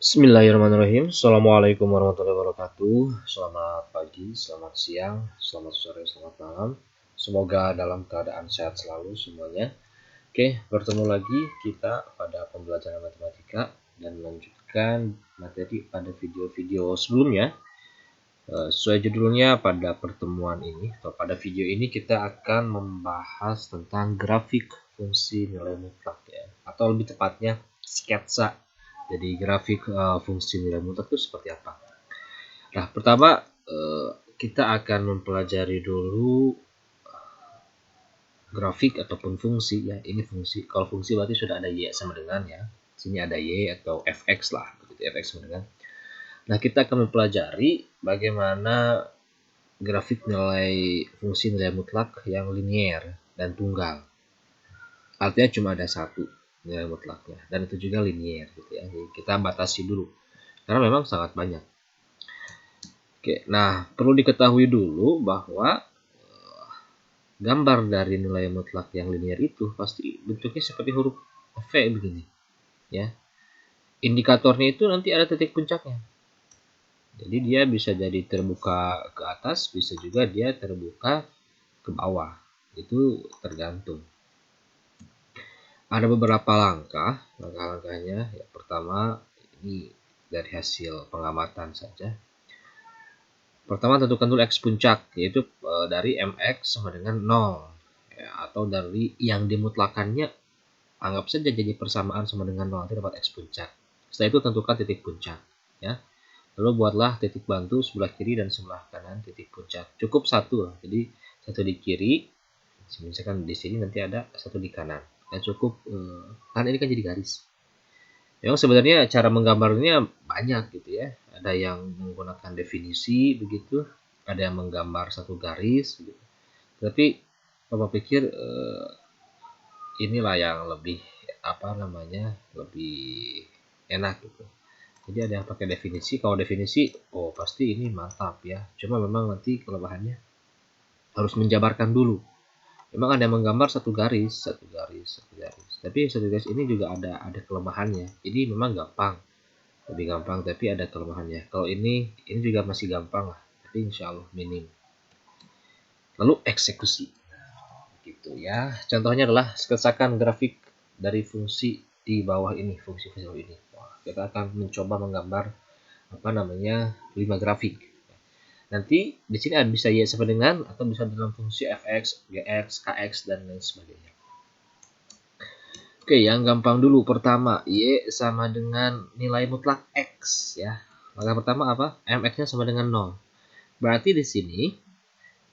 Bismillahirrahmanirrahim. Assalamualaikum warahmatullahi wabarakatuh. Selamat pagi, selamat siang, selamat sore, selamat malam. Semoga dalam keadaan sehat selalu semuanya. Oke, bertemu lagi kita pada pembelajaran matematika dan melanjutkan materi pada video-video sebelumnya. Sesuai judulnya, pada pertemuan ini atau pada video ini kita akan membahas tentang grafik fungsi nilai mutlak ya, atau lebih tepatnya sketsa. Jadi grafik fungsi nilai mutlak itu seperti apa? Nah, pertama kita akan mempelajari dulu grafik ataupun fungsi ya. Ini fungsi. Kalau fungsi berarti sudah ada y sama dengan ya. Sini ada y atau fx lah, begitu fx sama dengan. Nah, kita akan mempelajari bagaimana grafik nilai fungsi nilai mutlak yang linier dan tunggal. Artinya cuma ada satu nilai mutlaknya dan itu juga linier gitu ya. Jadi kita batasi dulu karena memang sangat banyak. Oke, nah perlu diketahui dulu bahwa gambar dari nilai mutlak yang linier itu pasti bentuknya seperti huruf V begini ya. Indikatornya itu nanti ada titik puncaknya. Jadi dia bisa jadi terbuka ke atas, bisa juga dia terbuka ke bawah. Itu tergantung. Ada beberapa langkah-langkahnya. Ya, pertama ini dari hasil pengamatan saja. Pertama tentukan dulu x puncak, yaitu dari mx sama dengan 0 ya, atau dari yang dimutlakannya anggap saja jadi persamaan sama dengan 0, nanti dapat x puncak. Setelah itu tentukan titik puncak ya. Lalu buatlah titik bantu sebelah kiri dan sebelah kanan titik puncak. Cukup satu lah. Jadi satu di kiri, misalkan di sini nanti ada satu di kanan. Ya cukup kan ini kan jadi garis. Memang sebenarnya cara menggambarnya banyak gitu ya. Ada yang menggunakan definisi begitu, ada yang menggambar satu garis gitu. Tapi Bapak pikir inilah yang lebih lebih enak gitu. Jadi ada yang pakai definisi. Kalau definisi, oh pasti ini mantap ya. Cuma memang nanti kelebihannya harus menjabarkan dulu. Memang ada yang menggambar satu garis. Tapi satu garis ini juga ada kelemahannya. Jadi memang gampang, lebih gampang, tapi ada kelemahannya. Kalau ini juga masih gampang lah, tapi insya Allah minim. Lalu eksekusi, gitu ya. Contohnya adalah sketsakan grafik dari fungsi di bawah ini, fungsi ini. Kita akan mencoba menggambar 5 grafik. Nanti di sini bisa y sama dengan atau bisa dalam fungsi fx, gx, kx dan lain sebagainya. Oke, yang gampang dulu. Pertama, y sama dengan nilai mutlak x ya. Maka pertama apa? Mx-nya sama dengan 0. Berarti di sini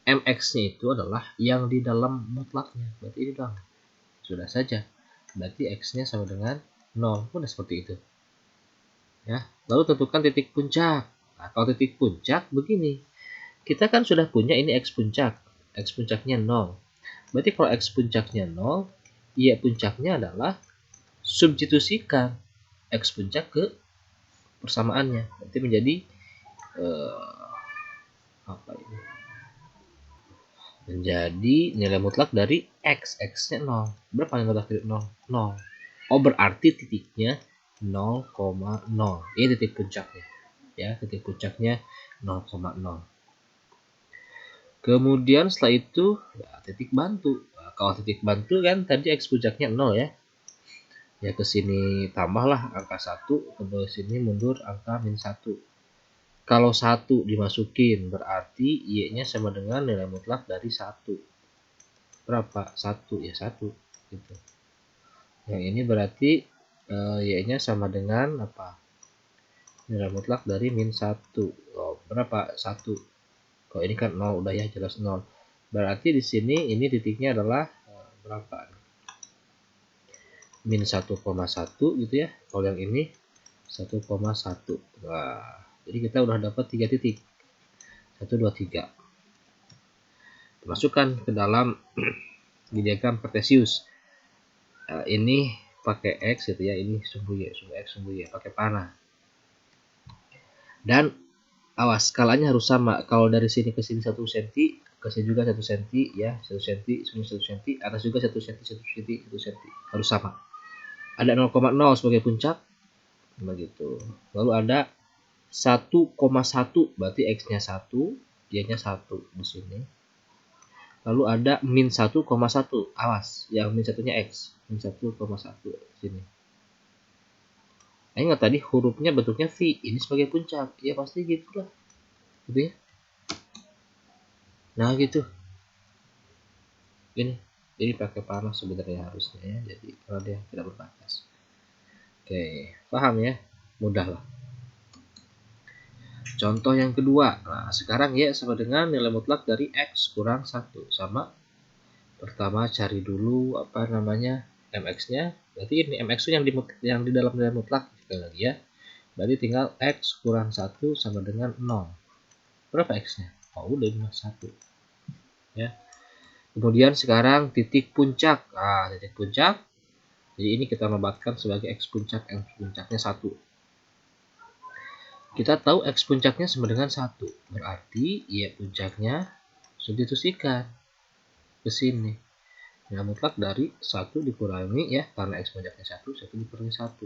mx-nya itu adalah yang di dalam mutlaknya. Berarti ini dong. Sudah saja. Berarti x-nya sama dengan 0. Udah seperti itu. Ya. Lalu tentukan titik puncak. Nah, kalau titik puncak begini. Kita kan sudah punya ini x puncak. X puncaknya 0. Berarti kalau x puncaknya 0, y puncaknya adalah substitusikan x puncak ke persamaannya. Nanti menjadi menjadi nilai mutlak dari x. X-nya 0. Berapa nilai mutlak dari 0? 0. Oh, berarti titiknya 0,0. Ini titik puncaknya. Ya, titik puncaknya 0,0. Kemudian setelah itu ya, titik bantu. Nah, kalau titik bantu kan tadi x puncaknya 0 ya. Ya ke sini tambahlah angka 1, ke sini mundur angka min 1. Kalau 1 dimasukin berarti y-nya sama dengan nilai mutlak dari 1. Berapa? 1 ya 1 gitu. Yang ini berarti y-nya sama dengan apa? Nilai mutlak dari min 1. Oh, berapa? 1. Kalau ini kan 0 udah ya jelas 0. Berarti di sini ini titiknya adalah berapa? Min 1,1 gitu ya. Kalau yang ini 1,1. Nah, jadi kita udah dapat 3 titik. 1, 2, 3. Masukkan ke dalam diagram Cartesius. Ini pakai X gitu ya. Ini sumbu Y, sumbu X, sumbu Y. Pakai panah. Dan awas, skalanya harus sama. Kalau dari sini ke sini 1 cm, ke sini juga 1 cm ya. 1 cm, sini 1 cm. Atas juga 1 cm, 1 cm, 1 cm. Harus sama. Ada 0,0 sebagai puncak. begitu. Lalu ada 1,1 berarti X-nya 1, Y-nya 1 di sini. Lalu ada min 1,1, awas, yang min satunya X, min 1,1 di sini. Ingat tadi hurufnya bentuknya V, ini sebagai puncak, ya pasti gitulah, gitu ya. Nah gitu, ini pakai panah sebenarnya harusnya ya, jadi kalau dia tidak berbatas. Oke, paham ya, mudah lah. Contoh yang kedua, nah sekarang Y sama dengan nilai mutlak dari X kurang 1, sama. Pertama cari dulu apa namanya mx-nya, berarti ini mx itu yang di dalam nilai mutlak sekali lagi ya. Berarti tinggal x kurang 1 sama dengan 0. Berapa x-nya? Oh udah 1 ya. Kemudian sekarang titik puncak. Nah, titik puncak. Jadi ini kita nobatkan sebagai x puncak, puncaknya 1. Kita tahu x puncaknya sama dengan 1. Berarti y puncaknya substitusikan ke sini. Nilai mutlak dari 1 dikurangi ya, karena x puncaknya 1 dikurangi 1.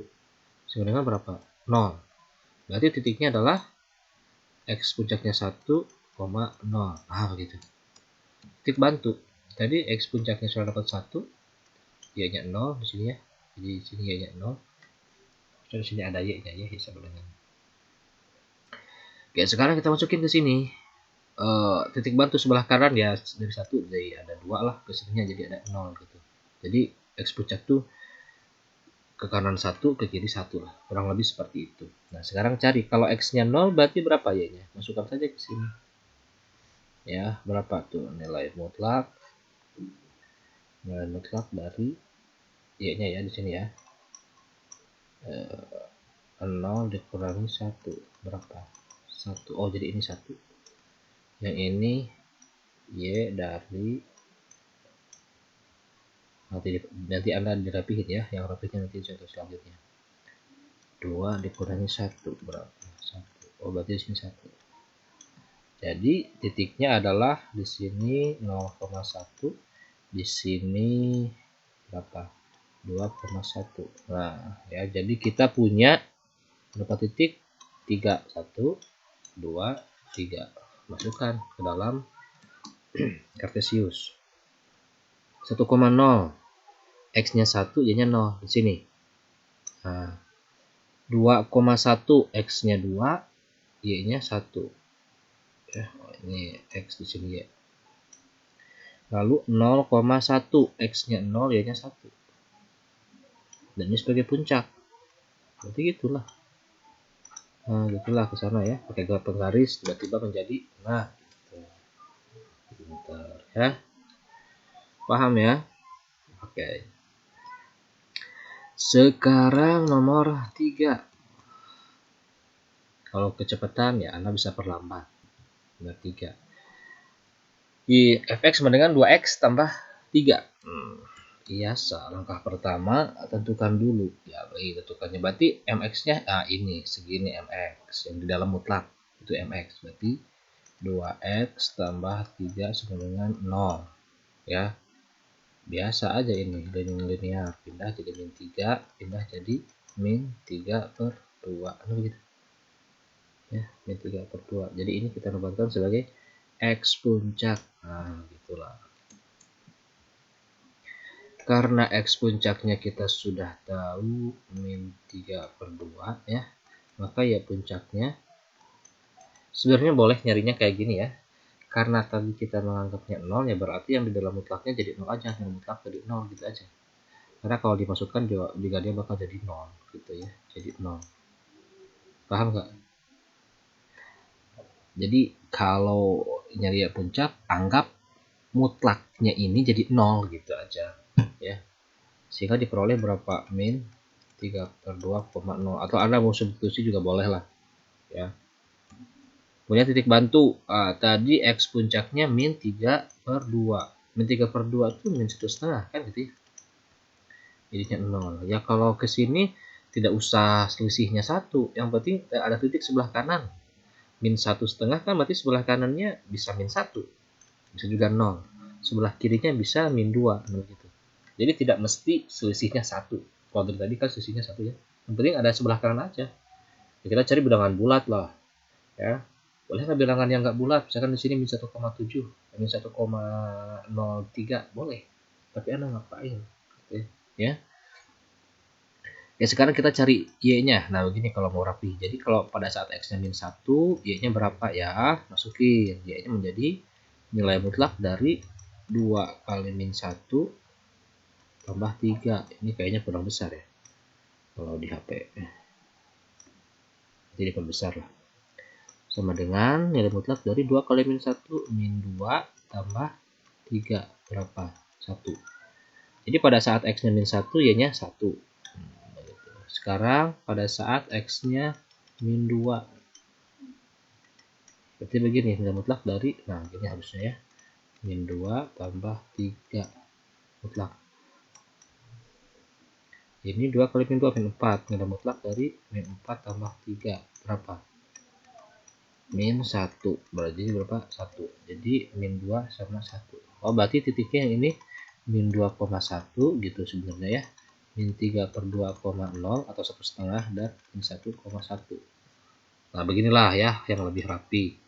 Sama dengan berapa? 0. Berarti titiknya adalah x puncaknya 1,0. Ah, begitu. Titik bantu. Tadi x puncaknya sudah dapat 1, y-nya 0 di sini ya. Jadi di sini y-nya 0. Terus di sini ada y-nya ya, sama dengan. Oke, sekarang kita masukin ke sini. Titik bantu sebelah kanan ya dari 1 jadi ada 2 lah, ke sininya jadi ada 0 gitu. Jadi x puncak tuh ke kanan 1, ke kiri 1 lah. Kurang lebih seperti itu. Nah, sekarang cari. Kalau X-nya 0, berarti berapa Y-nya? Masukkan saja ke sini. Ya, berapa tuh nilai mutlak? Nilai mutlak dari Y-nya ya, di sini ya. 0 dikurangi 1. Berapa? 1. Oh, jadi ini 1. Yang ini Y dari... Nanti Anda dirapihin ya. Yang rapihin nanti contoh selanjutnya. 2 dikurangi 1 berapa? 1. Oh, berarti di sini 1. Jadi titiknya adalah di sini 0,1, di sini berapa? 2,1. Nah, ya jadi kita punya berapa titik? 3, 1, 2, 3. Masukkan ke dalam Cartesius. 1,0. X-nya 1, Y-nya 0 di sini. Nah, 2,1 X-nya 2, Y-nya 1. Ya, ini X di sini ya. Lalu 0,1 X-nya 0, Y-nya 1. Dan ini sebagai puncak. Berarti gitulah. Nah, gitulah ke sana ya. Pakai garis tiba-tiba menjadi nah gitu. Bentar ya. Paham ya? Oke. Sekarang nomor 3. Kalau kecepatan ya Anda bisa perlambat. Nomor 3. Di fx sama dengan 2x tambah 3. Biasa, langkah pertama tentukan dulu. Ya, tentukannya berarti mx-nya ini segini mx yang di dalam mutlak itu mx, berarti 2x tambah 3 sama dengan 0 ya. Biasa aja ini linear, pindah jadi min 3, pindah jadi min 3/2 begitu. Ya, min 3/2. Jadi ini kita nobatkan sebagai x puncak. Nah, gitulah. Karena X puncaknya kita sudah tahu min 3/2 ya, maka ya puncaknya sebenarnya boleh nyarinya kayak gini ya. Karena tadi kita menganggapnya 0 ya berarti yang di dalam mutlaknya jadi 0 aja, yang mutlak jadi 0 gitu aja. Karena kalau dimasukkan juga dia bakal jadi 0 gitu ya, jadi 0. Paham nggak? Jadi kalau nyari puncak anggap mutlaknya ini jadi 0 gitu aja ya. Sehingga diperoleh berapa? Min 3/2,0. Atau Anda mau substitusi juga boleh lah ya. Punya titik bantu. Tadi X puncaknya min 3/2. Min 3/2 itu min 1,5 kan gitu ya. Jadinya 0. Ya kalau ke sini tidak usah selisihnya 1. Yang penting ada titik sebelah kanan. Min 1,5 kan berarti sebelah kanannya bisa min 1. Bisa juga 0. Sebelah kirinya bisa min 2 gitu. Jadi tidak mesti selisihnya 1. Kalau dari tadi kan selisihnya 1 ya. Yang penting ada sebelah kanan aja. Ya, kita cari bilangan bulat lah, ya. Boleh nggak bilangan yang nggak bulat? Misalkan di sini min 1,7, min 1,03 boleh. Tapi Anda ngapain? Oke, ya. Ya sekarang kita cari y-nya. Nah begini kalau mau rapi. Jadi kalau pada saat x-nya min 1, y-nya berapa ya? Masukin. Y-nya menjadi nilai mutlak dari 2 kali min 1 tambah 3. Ini kayaknya kurang besar ya. Kalau di HP. Jadi perbesar lah. Sama dengan nilai mutlak dari 2 kali min 1 min 2 tambah 3. Berapa? 1. Jadi pada saat x-nya min 1, y-nya 1. Sekarang pada saat x-nya min 2. Berarti begini, nilai mutlak dari, nah ini harusnya ya. Min 2 tambah 3 mutlak. Ini 2 kali min 2, min 4. Nilai mutlak dari min 4 tambah 3. Berapa? Min 1. Berarti berapa? 1. Jadi min 2 sama 1. Oh berarti titiknya yang ini min 2,1 gitu sebenarnya ya. Min 3 per 2,0 atau 1,5 dan min 1,1. Nah beginilah ya yang lebih rapi.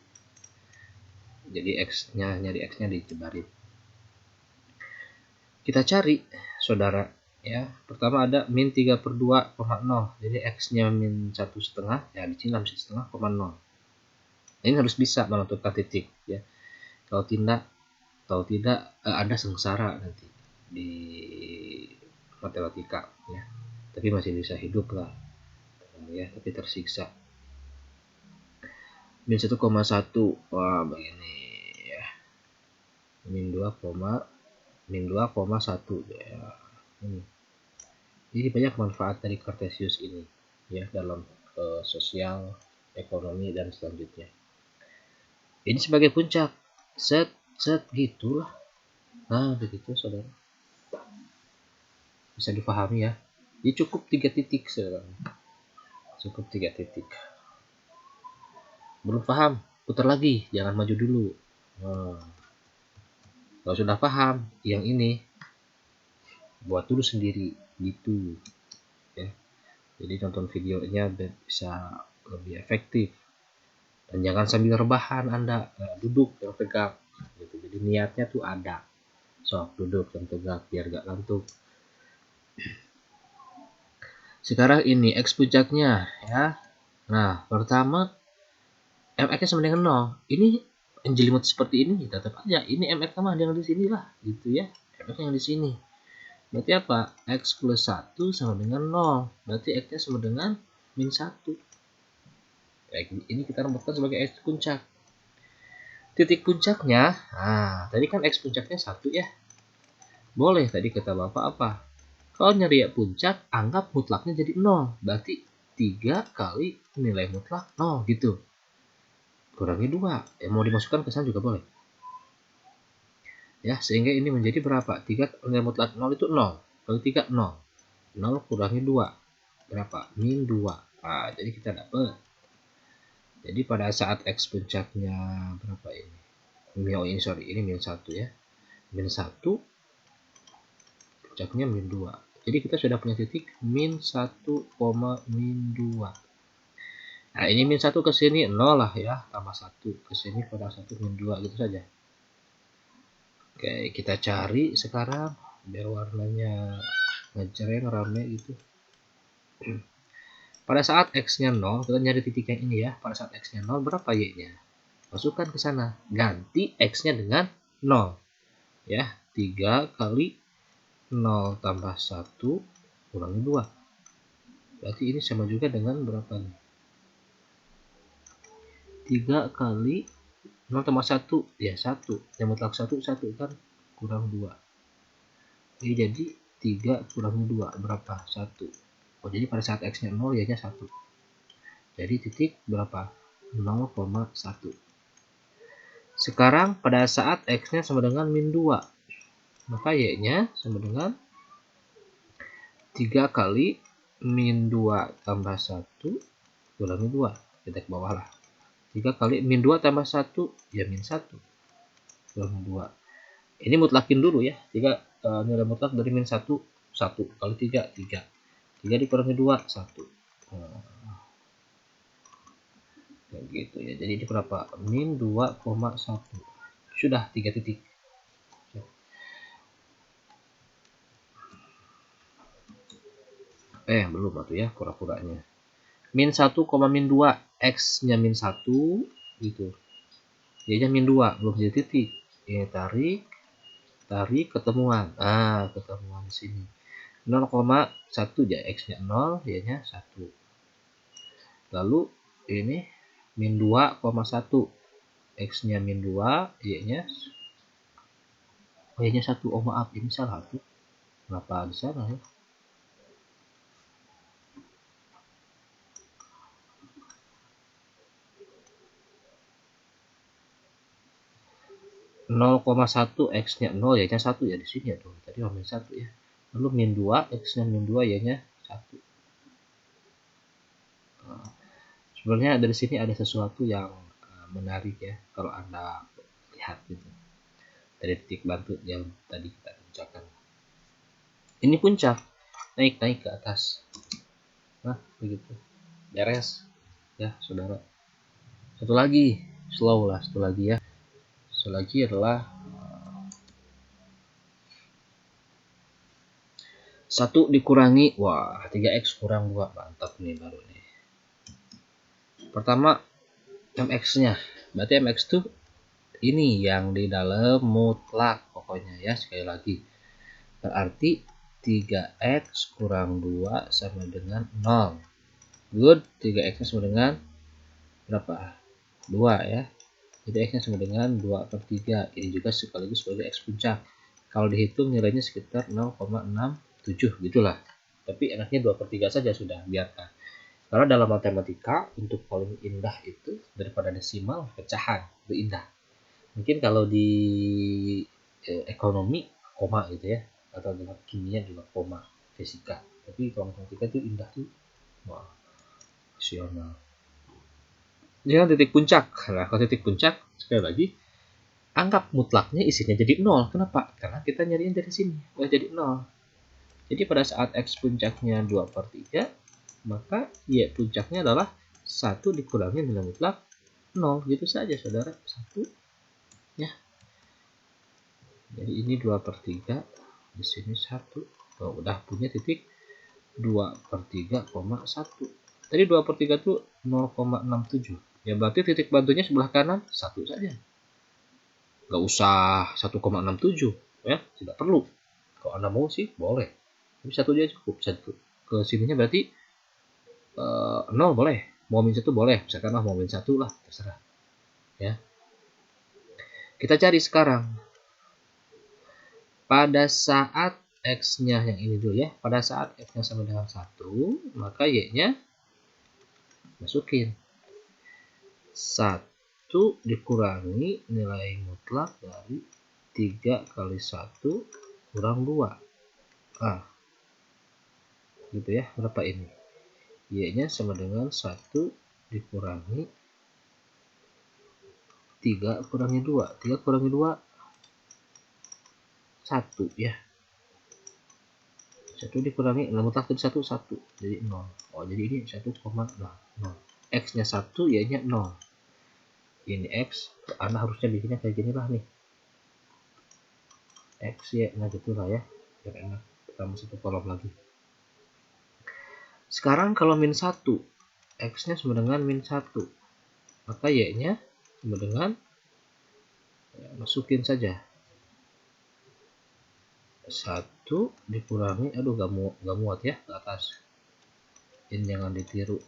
Jadi x-nya, nyari x-nya dicebarin. Kita cari saudara ya. Pertama ada min 3 per 2,0. Jadi x-nya min 1,5 ya, di sini 1,5,0. Ini harus bisa menentukan titik ya. Kalau tidak Anda sengsara nanti di matematika ya. Tapi masih bisa hidup lah ya, tapi tersiksa. Min 1,1. Wah begini ya. Min 2,1 ya. Jadi banyak manfaat dari Cartesius ini ya dalam sosial, ekonomi dan selanjutnya. Ini sebagai puncak. Set gitulah. Nah, begitu saudara. Bisa dipahami ya. Ini cukup 3 titik saudara. Cukup 3 titik. Belum paham? Putar lagi, jangan maju dulu. Nah, kalau sudah paham yang ini, buat dulu sendiri gitu ya. Jadi nonton videonya bisa lebih efektif. Dan jangan sambil rebahan Anda, duduk yang tegak gitu. Jadi niatnya tuh ada. Sok duduk yang tegak biar gak ngantuk. Sekarang ini x puncaknya ya. Nah, pertama mx-nya sama dengan 0. Ini menjelimet seperti ini tetap aja ini mx sama yang di sini lah gitu ya. Mx yang di sini. Berarti apa? X plus 1 sama dengan 0. Berarti x-nya sama dengan min 1. Ini kita rumuskan sebagai x puncak. Titik puncaknya, nah tadi kan x puncaknya 1 ya. Boleh tadi kata Bapak apa? Kalau nyari puncak, anggap mutlaknya jadi 0. Berarti 3 kali nilai mutlak 0 gitu. Kurangi 2. Mau dimasukkan ke sana juga boleh. Ya, sehingga ini menjadi berapa? 3 nilai mutlak 0 itu 0. Kali 3, 0. 0 kurangi 2. Berapa? Min 2. Nah, jadi kita dapat. Jadi pada saat x puncaknya berapa ini? Oh ini sorry, ini min 1 ya. Min 1 puncaknya min 2. Jadi kita sudah punya titik min 1, min 2. Nah ini min 1 ke sini 0 lah ya. Tambah 1 ke sini pada 1 min 2 gitu saja. Oke kita cari sekarang biar warnanya ngejreng rame gitu. Pada saat x-nya 0, kita nyari titik yang ini ya. Pada saat x-nya 0, berapa y-nya? Masukkan ke sana. Ganti x-nya dengan 0. Ya, 3 kali 0 tambah 1 kurangi 2. Berarti ini sama juga dengan berapa nih? 3 kali 0 tambah 1. Ya, 1. Yang mutlak 1 kan kurang 2. Ini jadi 3 kurangi 2. Berapa? 1. Oh, jadi pada saat x-nya 0, y-nya 1. Jadi titik berapa? 0,1. Sekarang pada saat x-nya sama dengan min 2. Maka y-nya sama dengan 3 kali min 2 tambah 1 kurangi 2. Kita ke bawah lah. 3 kali min 2 tambah 1, ya min 1. Kurangi 2. Ini mutlakin dulu ya. 3 nilai mutlak dari min 1, 1. Kali 3, 3. 3 dikurangi 2, 1. Kayak gitu ya. Jadi ini berapa? Min 2,1. Sudah 3 titik. Belum atau ya pura-puranya. Min 1, min 2. X-nya min 1 gitu. Y-nya min 2, belum jadi titik. Ya, tarik, ketemuan. Ketemuan di sini. 0,1 ya, X-nya 0, Y-nya 1. Lalu ini min 2,1. X-nya min 2, Y-nya Y-nya 1. Oh maaf, ini salah tuh. Kenapa di sana ya? 0,1 X-nya 0, Y-nya 1 ya di sini ya tuh. Tadi min 1 ya. Lalu min 2, X-nya min 2, Y-nya 1. Sebenarnya dari sini ada sesuatu yang menarik ya kalau Anda lihat gitu. Dari titik batu yang tadi kita kerjakan. Ini puncak, naik ke atas. Nah, begitu. Beres. Ya, saudara. Satu lagi, slow lah, satu lagi ya. Satu lagi adalah 1 dikurangi, 3x kurang 2, mantap nih baru nih. Pertama, mx-nya. Berarti mx itu ini yang di dalam mutlak pokoknya ya, sekali lagi. Berarti 3x kurang 2 sama dengan 0. Good, 3x sama dengan berapa? 2 ya. Jadi x-nya sama dengan 2 per 3. Ini juga sekaligus sebagai x puncak. Kalau dihitung nilainya sekitar 0,67 gitulah. Tapi enaknya 2 per 3 saja sudah, biarkan. Karena dalam matematika untuk paling indah itu daripada desimal, pecahan itu indah. Mungkin kalau di ekonomi koma gitu ya, atau dalam kimia juga koma, fisika. Tapi kalau matematika itu indah tuh, wah, rasional. Jangan titik puncak. Nah, kalau titik puncak sekali lagi anggap mutlaknya isinya jadi 0. Kenapa? Karena kita nyariin dari sini. Jadi 0. Jadi pada saat X puncaknya 2 per 3, maka Y puncaknya adalah 1 dikurangi nilai mutlak 0. Gitu saja saudara. 1. Ya. Jadi ini 2 per 3. Di sini 1. Udah punya titik 2 per 3,1. Tadi 2 per 3 itu 0,67. Ya berarti titik bantunya sebelah kanan 1 saja. Gak usah 1,67 ya, tidak perlu. Kalau Anda mau sih boleh. Tapi 1 aja cukup. 1 ke sininya berarti 0 boleh. Mau min 1 boleh. Misalkan mau min 1 lah, terserah. Ya. Kita cari sekarang. Pada saat X-nya yang ini dulu ya. Pada saat X-nya sama dengan 1, maka Y-nya masukin 1 dikurangi nilai mutlak dari 3 kali 1 kurang 2. Gitu ya, berapa ini? Y-nya sama dengan 1 dikurangi 3 kurangi 2. 3 kurangi 2, 1 ya. 1 dikurangi nilai mutlak dari 1, 1. Jadi 0. Jadi ini 1,0. X-nya 1, Y-nya 0. Ini X, Anda harusnya bikinnya kayak gini lah nih. X, Y, nah gitulah ya. Biar enak. Tambah 1 kolom lagi. Sekarang kalau min 1, X-nya sama dengan min 1. Maka Y-nya sama dengan, ya, masukin saja. 1 dikurangi, gak muat ya ke atas. Ini jangan ditiru.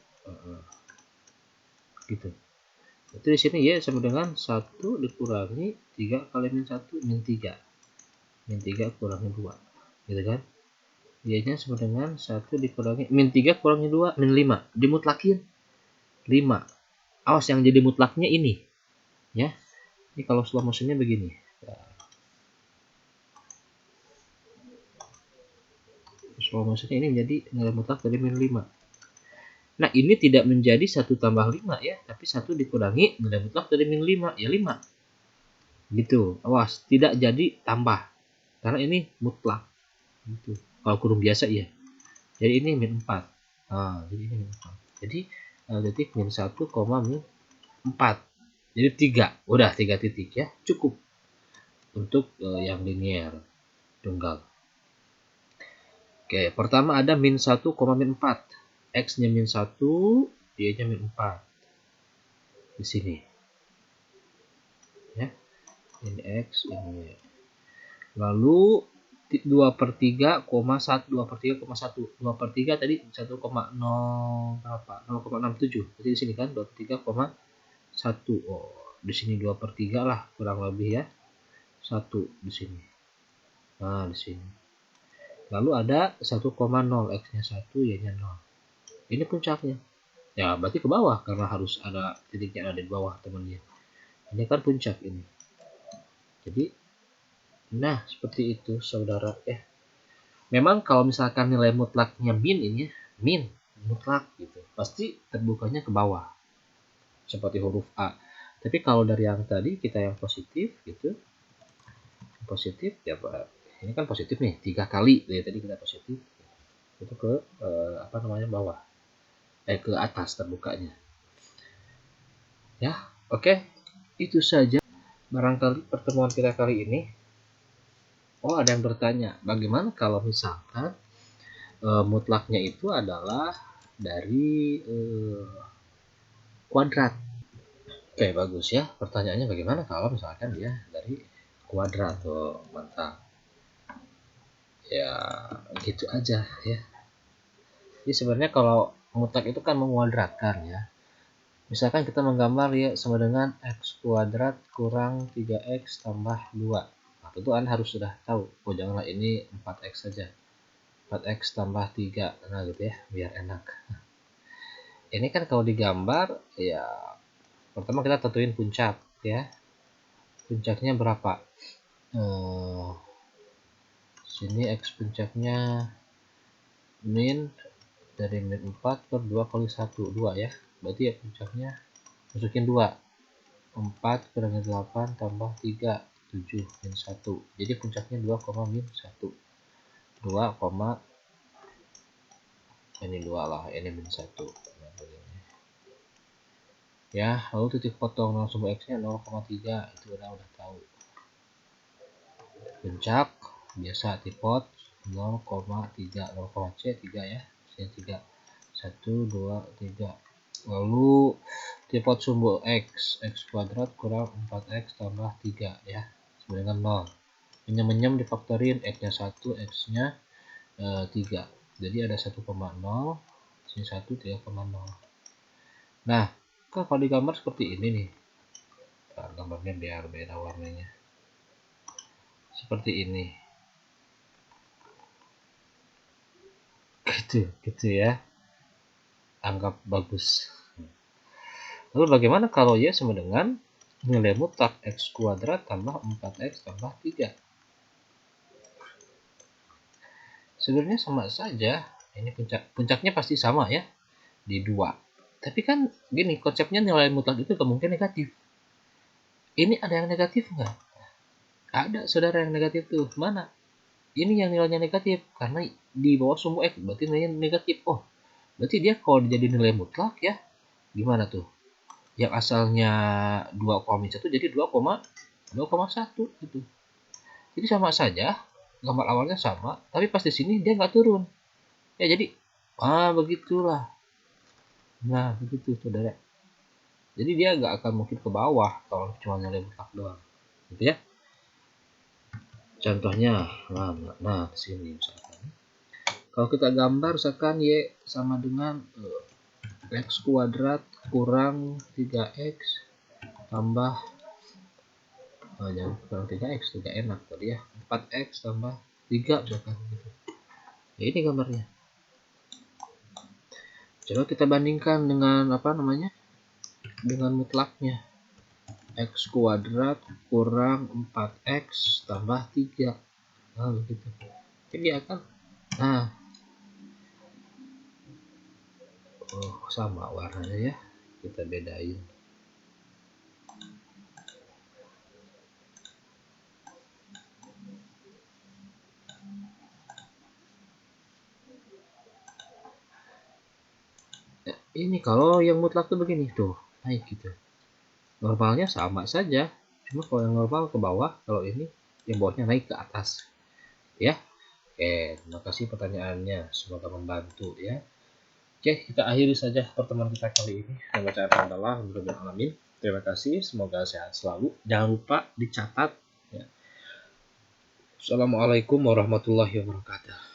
Gitu. Itu di sini Y sama dengan 1 dikurangi 3 kali min 1, min 3. Min 3 kurangi 2. Gitu kan? Y-nya sama dengan 1 dikurangi min 3 kurangi 2, min 5. Dimutlakin 5. Awas yang jadi mutlaknya ini. Ya. Ini kalau slow motionnya begini. Slow motionnya ini jadi nilai mutlak dari min 5. Nah, ini tidak menjadi 1 tambah 5 ya, tapi 1 dikurangi nilai mutlak dari min 5, ya 5. Gitu. Awas, tidak jadi tambah. Karena ini mutlak. Gitu. Kalau kurung biasa ya. Jadi ini min 4. Nah, jadi ini min 4. Jadi detik min 1, min 4. Jadi 3. Udah 3 titik ya. Cukup untuk yang linear tunggal. Oke, pertama ada min 1, min 4. X-nya min 1, Y-nya min 4. Di sini. Ya. Ini X, ini Y. Lalu 2/3, 1, 2/3, 2 per 3 tadi 1,0 berapa? 0,67. Jadi di sini kan 2/3,1. Oh, di sini 2/3 lah kurang lebih ya. 1 di sini. Nah, di sini. Lalu ada 1,0, X-nya 1, Y-nya 0. Ini puncaknya. Ya, berarti ke bawah karena harus ada titiknya ada di bawah temannya. Ini kan puncak ini. Jadi, nah seperti itu saudara ya. Memang kalau misalkan nilai mutlaknya min ini, min mutlak gitu, pasti terbukanya ke bawah seperti huruf A. Tapi kalau dari yang tadi kita yang positif gitu, positif ya Pak. Ini kan positif nih 3 kali dari tadi kita positif itu ke apa namanya bawah, ke atas terbukanya. Ya, oke. Itu saja barangkali pertemuan kita kali ini. Oh, ada yang bertanya, bagaimana kalau misalkan mutlaknya itu adalah dari kuadrat? Oke, bagus ya. Pertanyaannya bagaimana kalau misalkan dia dari kuadrat? Oh, mantap. Ya, gitu aja ya. Jadi sebenarnya kalau mutlak itu kan menguadratkan ya. Misalkan kita menggambar ya sama dengan x kuadrat kurang 3x tambah 2. Nah, tentu Anda harus sudah tahu. Oh, janganlah ini 4x saja. 4x tambah 3. Nah, gitu ya, biar enak. Ini kan kalau digambar, ya pertama kita tentuin puncak ya. Puncaknya berapa? Sini x puncaknya min dari min 4 per 2 kali 1. 2 ya. Berarti ya puncaknya masukin 2. 4 kurangi 8 tambah 3 7 min 1. Jadi puncaknya 2, min 1. 2, ini 2 lah, ini min 1. Ya, lalu titik potong langsung x nya 0,3. Itu udah tahu. Puncak biasa tipot 0,3, 0,c 3 ya. C 3. 1 2 3. Lalu tipot sumbu x kuadrat kurang 4x tambah 3 ya, sama dengan 0. Menyem-menyem difaktorin, x-nya 1, x-nya 3. Jadi ada 1,0, sini 1, 3,0. Nah, kalau digambar seperti ini nih. Nah, gambarnya biar beda warnanya. Seperti ini. Gitu ya. Anggap bagus. Lalu bagaimana kalau y sama dengan nilai mutlak x kuadrat tambah 4x tambah 3? Sebenarnya sama saja. Ini puncaknya pasti sama ya, di 2. Tapi kan gini, konsepnya nilai mutlak itu kemungkinan negatif. Ini ada yang negatif nggak? Ada saudara yang negatif tuh. Mana? Ini yang nilainya negatif. Karena di bawah sumbu x, berarti nilainya negatif. Oh, berarti dia kalau jadi nilai mutlak ya, gimana tuh? Yang asalnya 2,1 jadi 2,1 gitu. Jadi sama saja, gambar awalnya sama, tapi pas di sini dia nggak turun. Ya jadi, begitulah. Nah, begitu saudara. Jadi dia nggak akan mungkin ke bawah kalau cuma nilai mutlak doang. Gitu ya. Contohnya, nah di sini misalkan. Kalau kita gambar misalkan y sama dengan x kuadrat kurang 3x tambah jangan kurang 3x, 3 enak tadi ya, 4x tambah 3 misalkan gitu. Ya ini gambarnya. Coba kita bandingkan dengan apa namanya? Dengan mutlaknya. X kuadrat kurang 4x tambah 3. Nah, begitu. Jadi akan sama warnanya ya. Kita bedain. Ini kalau yang mutlak tuh begini tuh, naik gitu. Normalnya sama saja, cuma kalau yang normal ke bawah, kalau ini yang bawahnya naik ke atas ya. Oke, terima kasih pertanyaannya, semoga membantu ya. Oke, kita akhiri saja pertemuan kita kali ini. Membaca adalah alamin. Terima kasih, semoga sehat selalu. Jangan lupa dicatat ya. Assalamualaikum warahmatullahi wabarakatuh.